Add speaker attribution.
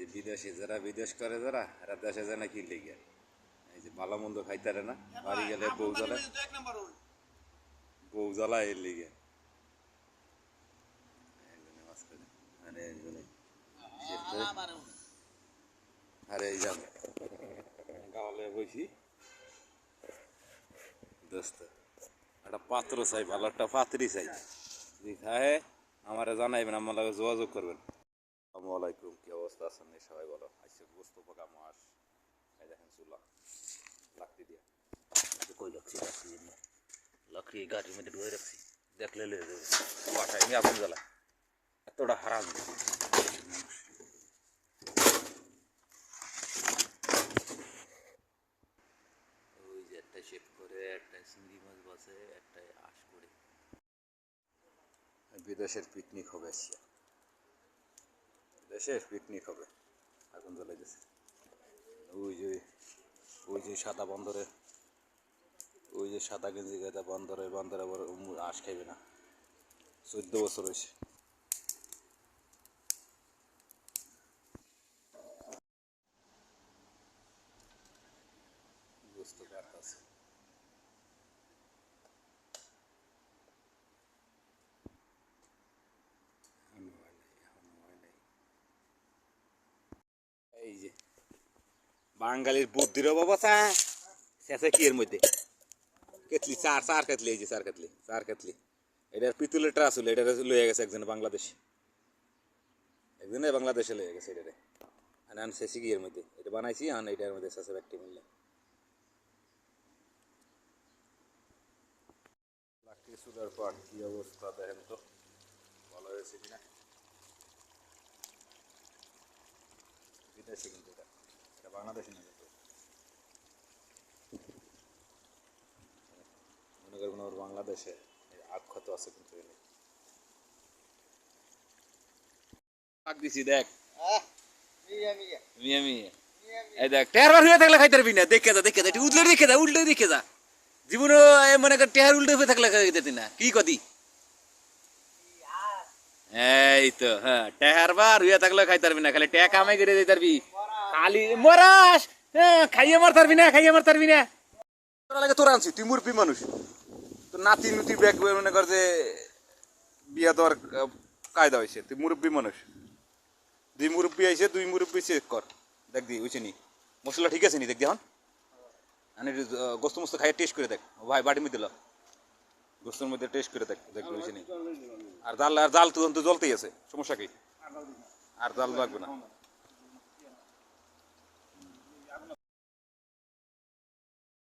Speaker 1: যে বিদেশে যারা বিদেশ করে যারা এরা দেশে যায় না কি লেগে এই যে ভালো মন্দ খাইতারে না বাড়ি গেলে বউ জ্বালায় এর লিগে আরে এই যাবে গাওয়ালে বসি দোস্ত একটা পাত্র চাই ভালো একটা পাত্রই চাই যদি খায় আমার জানাইবেন আমার লাগে যোগাযোগ করবেন। আসসালামু আলাইকুম, কি অবস্থা আছেন সবাই বলো? আজকে গোস্ত পোকা মাছ এই দেখেন চুলা লাকড়ি দিয়া
Speaker 2: কই রাখছি লাকড়ি গাড়ির মধ্যে ঢুয়ে রাখছি দেখলে লয়ে যাবে
Speaker 1: বাসায় নিয়ে আপনি জ্বালা এতটা হারাম
Speaker 2: ওই যে একটা শেপ করে একটা চিংড়ি মাছ বাসে একটা আঁশ করে
Speaker 1: বিদেশের পিকনিক হবে দেশের পিকনিক হবে আগুন জ্বলাই দিয়েছে ওই যে সাদা বন্দরে ওই যে সাদা গেঞ্জি গাদা বন্দরে আবার আঁশ খাইবে না 14 বছর হয়েছে বুঝতে পারতেছে এই যে বাঙালির বুদ্ধির বাবা শেষে কি এর মধ্যে কেতলি চার কেতলি এই যে চার কেতলি এটার পিতুলের ট্রাস হলো এটা লয়ে গেছে একজনে বাংলাদেশে লয়ে গেছে এটারে আন শেষে কি এর মধ্যে এটা বানাইছি আন এটার মধ্যে শেষে ব্যক্তি মিললে লাকড়ি চুলার পর কি অবস্থা দেখেন তো ভালো হয়েছে কিনা বিদেশি কিন্তু এটা বাংলাদেশি না কিন্তু মনে করবেন ওর বাংলাদেশে আখ্যাত আছে কিন্তু দিছি দেখ এই দেখ টেহার হয়ে থাকলে খাইতে পারবি না দেখে যা একটু উল্টে দেখে যা জীবনে মনে কর টেহার উল্টে হয়ে থাকলে খাইতে না কি কদি এই তো হ্যাঁ টেহার বার হইয়া থাকলে খাইতে পারবি না খালি টেহা কামাই করে দিতে পারবি খালি মরাস খাইয়ে মারতে পারবি না তোর আনছি তুই মুরব্বী মানুষ তোর নাতি নুতি ব্যাগ মনে কর যে বিয়া দেওয়ার কায়দা হয়েছে তুই মুরব্বী মানুষ দুই মুরব্বী আইছে দুই মুরব্বী চেক কর দেখ দি ওইছে নি মশলা ঠিক আছে নি দেখ দি হন আমি গোস্ত মোস্ত খাইয়ে টেস্ট করে দেখ ভাই বাড়ি মধ্যে দিল গোস্তের মধ্যে টেস্ট করে দেখ দেখবি ওইছে নি আর জাল তো জ্বলতেই আছে সমস্যা কি আর জাল লাগবে না।